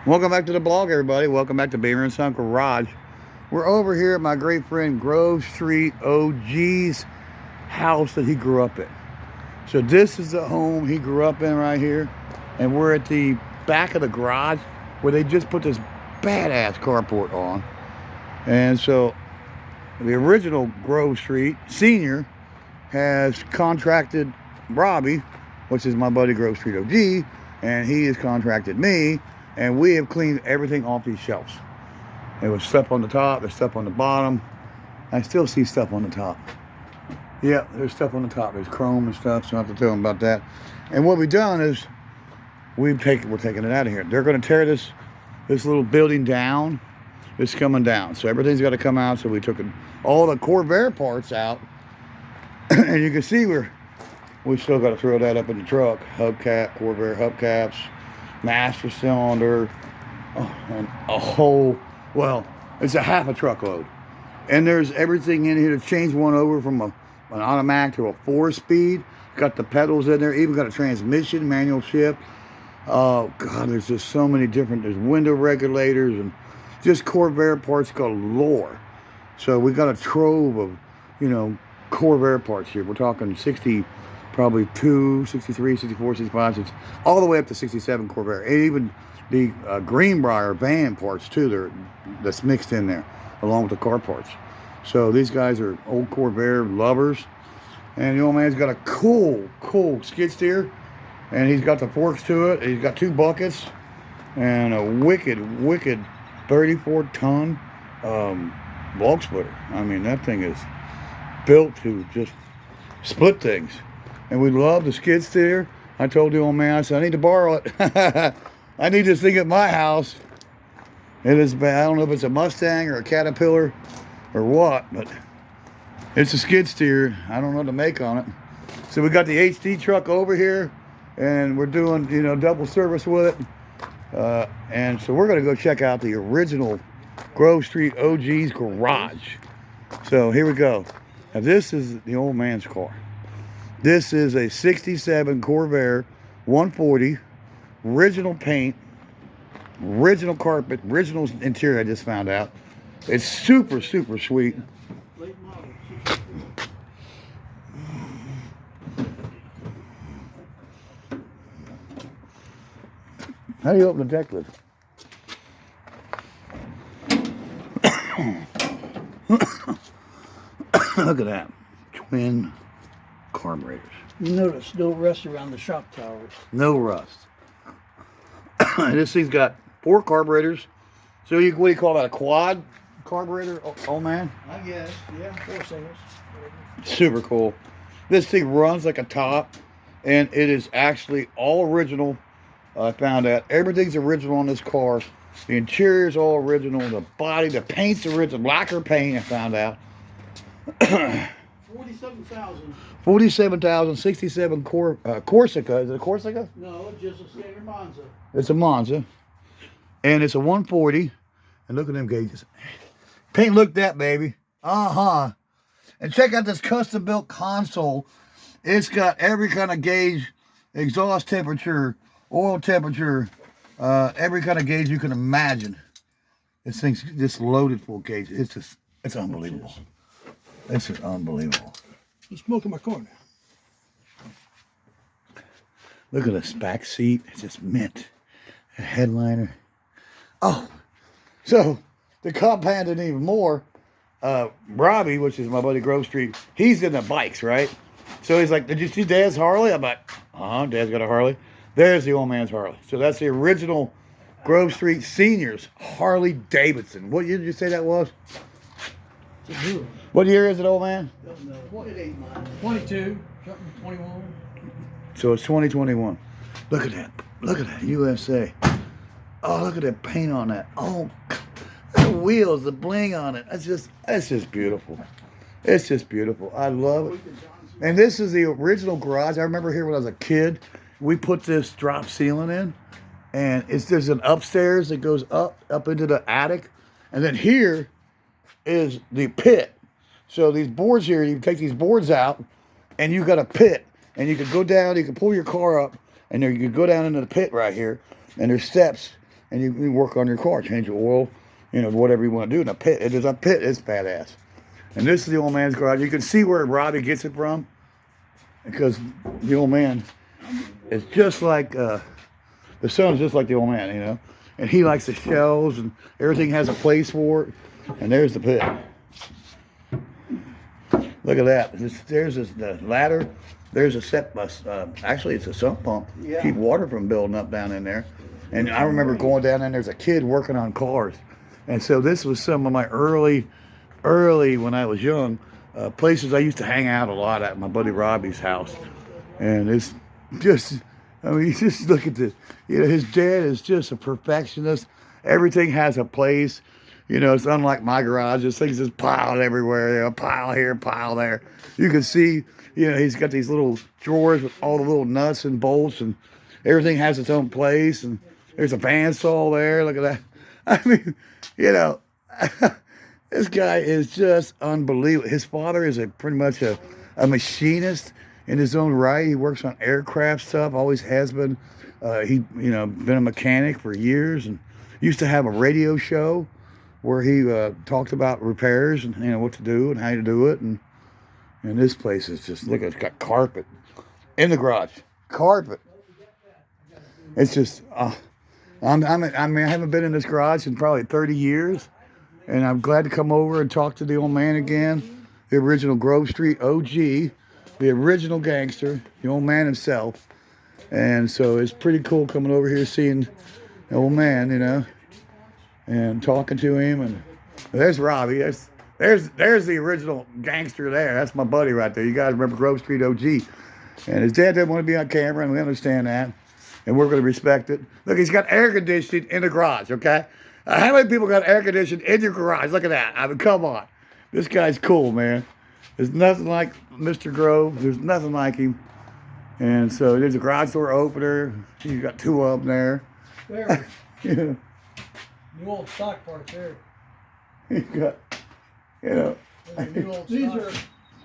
Welcome back to the blog, everybody. Welcome back to Beamer and Son Garage. We're over here at my great friend Grove Street OG's house that he grew up in. So this is the home he grew up in right here. And we're at the back of the garage where they just put this badass carport on. And so the original Grove Street Senior has contracted Robbie, which is my buddy Grove Street OG, and he has contracted me. And we have cleaned everything off these shelves. There was stuff on the top, there's stuff on the bottom. I still see stuff on the top. Yeah, there's stuff on the top. There's chrome and stuff, so I have to tell them about that. And what we've done is we're taking it out of here. They're going to tear this little building down. It's coming down, so everything's got to come out. So we took all the Corvair parts out, and you can see we still got to throw that up in the truck. Hubcap, Corvair hubcaps, master cylinder, and a whole, well, it's a half a truckload. And there's everything in here to change one over from an automatic to a 4-speed. Got the pedals in there, even got a transmission, manual shift. Oh God, there's just so many different, there's window regulators and just Corvair parts galore. So we got a trove of, Corvair parts here. We're talking 60, probably 2, 63, 64, 65, 60, all the way up to 67 Corvair. And even the Greenbrier van parts too, that's mixed in there, along with the car parts. So these guys are old Corvair lovers. And the old man's got a cool skid steer. And he's got the forks to it. He's got 2 buckets. And a wicked 34-ton log splitter. I mean, that thing is built to just split things. And we love the skid steer. I told the old man, I said, I need to borrow it. I need this thing at my house. It is bad. I don't know if it's a Mustang or a Caterpillar or what, but it's a skid steer. I don't know the make on it. So we got the HD truck over here, and we're doing, double service with it. And so we're going to go check out the original Grove Street OG's garage. So here we go. Now this is the old man's car. This is a 67 Corvair 140, original paint, original carpet, original interior I just found out. It's super sweet. Late model. How do you open the deck lid? Look at that. Twin carburetors. You notice no rust around the shock towers. No rust. This thing's got 4 carburetors. So what do you call that? A quad carburetor? Oh man. I guess, yeah, 4 singles. Super cool. This thing runs like a top, and it is actually all original. I found out everything's original on this car. The interior's all original. The body, the paint's original. Lacquer paint, I found out. 47,000. 47,000, 67 Corsica. Is it a Corsica? No, just a standard Monza. It's a Monza. And it's a 140. And look at them gauges. Paint looked that, baby. Uh-huh. And check out this custom-built console. It's got every kind of gauge, exhaust temperature, oil temperature, every kind of gauge you can imagine. This thing's just loaded full gauge. It's unbelievable. This is unbelievable. You're smoking my car now. Look at this back seat. It's just mint. A headliner. Oh, so to compound it even more, Robbie, which is my buddy Grove Street, he's in the bikes, right? So he's like, did you see Dad's Harley? I'm like, Dad's got a Harley. There's the old man's Harley. So that's the original Grove Street Seniors Harley Davidson. What year did you say that was? It's a new one. What year is it, old man? Don't know. It ain't mine. 22, something 21. So it's 2021. Look at that. Look at that. USA. Oh, look at that paint on that. Oh, the wheels, the bling on it. It's just beautiful. It's just beautiful. I love it. And this is the original garage. I remember here when I was a kid, we put this drop ceiling in, and there's an upstairs that goes up into the attic, and then here is the pit. So these boards here, you take these boards out, and you got a pit, and you could go down, you can pull your car up, and there you could go down into the pit right here, and there's steps and you work on your car, change the oil, you know, whatever you want to do in a pit. It is a pit. It's badass. And this is the old man's garage. You can see where Robbie gets it from, because the old man is just like the son's just like the old man, you know. And he likes the shelves, and everything has a place for it. And there's the pit. Look at that. There's the ladder. There's a set bus. Actually, it's a sump pump. Yeah. Keep water from building up down in there. And I remember going down there, there's a kid working on cars. And so this was some of my early when I was young, places I used to hang out a lot at my buddy Robbie's house. And it's just, I mean, you just look at this. You know, his dad is just a perfectionist. Everything has a place. You know, it's unlike my garage. This thing's just piled everywhere. You know, pile here, pile there. You can see, you know, he's got these little drawers with all the little nuts and bolts, and everything has its own place. And there's a bandsaw there. Look at that. I mean, you know, this guy is just unbelievable. His father is pretty much a machinist in his own right. He works on aircraft stuff, always has been. He, you know, been a mechanic for years, and used to have a radio show where he talked about repairs and, you know, what to do and how to do it. And this place is just, look, it's got carpet in the garage. Carpet. It's just, I mean, I haven't been in this garage in probably 30 years. And I'm glad to come over and talk to the old man again. The original Grove Street OG. The original gangster. The old man himself. And so it's pretty cool coming over here, seeing the old man, you know, and talking to him. And there's Robbie. There's the original gangster there. That's my buddy right there. You guys remember Grove Street OG. And his dad didn't want to be on camera, and we understand that. And we're going to respect it. Look, he's got air conditioning in the garage, okay? How many people got air conditioning in your garage? Look at that. I mean, come on. This guy's cool, man. There's nothing like Mr. Grove. There's nothing like him. And so there's a garage door opener. He's got two of them there. There. Yeah. New old stock parts there. He's got, you know. These are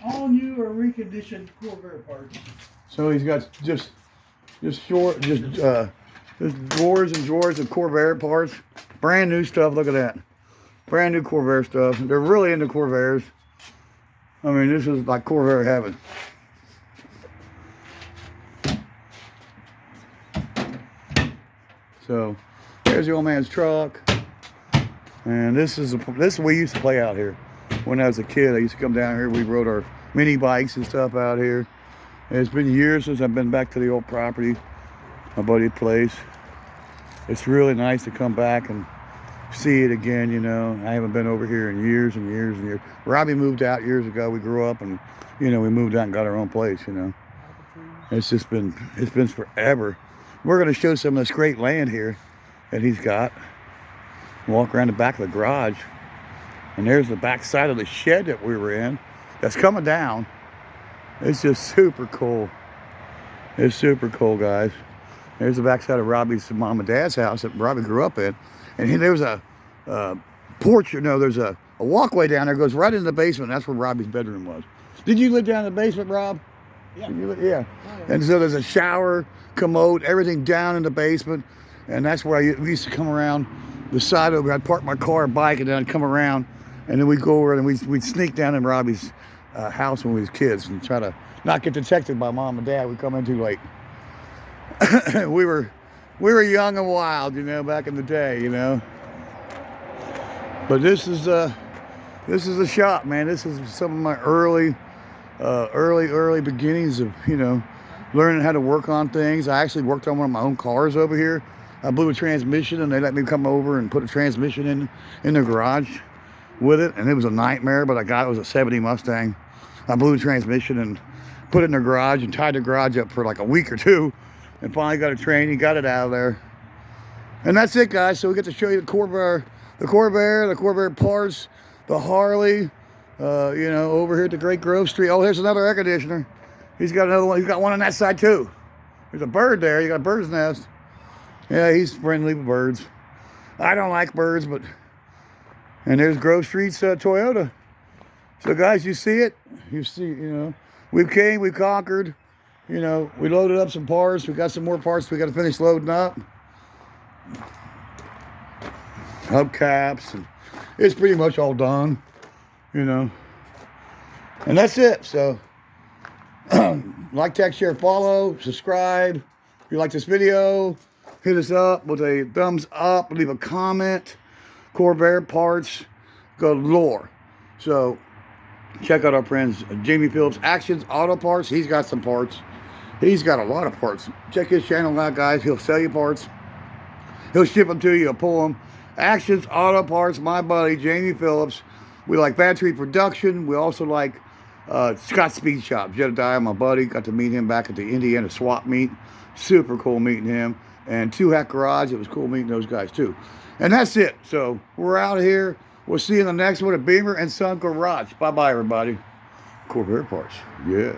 all new or reconditioned Corvair parts. So he's got just drawers and drawers of Corvair parts. Brand new stuff. Look at that. Brand new Corvair stuff. They're really into Corvairs. I mean, this is like Corvair heaven. So there's the old man's truck. And this we used to play out here. When I was a kid, I used to come down here. We rode our mini bikes and stuff out here. And it's been years since I've been back to the old property, my buddy's place. It's really nice to come back and see it again, you know. I haven't been over here in years and years and years. Robbie moved out years ago. We grew up, and, you know, we moved out and got our own place, you know. It's been forever. We're going to show some of this great land here that he's got. Walk around the back of the garage. And there's the back side of the shed that we were in that's coming down. It's just super cool. It's super cool, guys. There's the backside of Robbie's mom and dad's house that Robbie grew up in. And there was a porch, you know, there's a walkway down there, goes right into the basement. That's where Robbie's bedroom was. Did you live down in the basement, Rob? Yeah. Yeah. And so there's a shower, commode, everything down in the basement. And that's where we used to come around the side of it. I'd park my car and bike, and then I'd come around, and then we'd go over and we'd sneak down in Robbie's house when we was kids and try to not get detected by mom and dad. We'd come in too late. we were young and wild, you know, back in the day, you know. But this is a shop, man. This is some of my early beginnings of, you know, learning how to work on things. I actually worked on one of my own cars over here. I blew a transmission, and they let me come over and put a transmission in the garage with it, and it was a nightmare, but I got it. It was a 70 Mustang. I blew the transmission and put it in the garage and tied the garage up for like a week or two, and finally got a training, got it out of there. And that's it, guys. So we get to show you the Corvair parts, the Harley, you know, over here at the Great Grove Street. Oh, there's another air conditioner. He's got another one. He's got one on that side too. There's a bird there. You got a bird's nest. Yeah, he's friendly with birds. I don't like birds, but... And there's Grove Street's Toyota. So, guys, you see it? You see, you know, we conquered. You know, we loaded up some parts. We got some more parts we got to finish loading up. hubcaps, and it's pretty much all done, you know. And that's it. So, like, text, share, follow, subscribe. If you like this video, hit us up with a thumbs up, leave a comment. Corvair parts galore. So, check out our friends Jamie Phillips, Actions Auto Parts. He's got some parts. He's got a lot of parts. Check his channel out, guys. He'll sell you parts. He'll ship them to you. He'll pull them. Actions Auto Parts, my buddy Jamie Phillips. We like battery production. We also like Scott Speed Shop. Jedediah, my buddy. Got to meet him back at the Indiana swap meet. Super cool meeting him. And Two Hat Garage. It was cool meeting those guys too. And that's it. So we're out of here. We'll see you in the next one at Beamer and Son Garage. Bye-bye, everybody. Corvair parts. Yeah.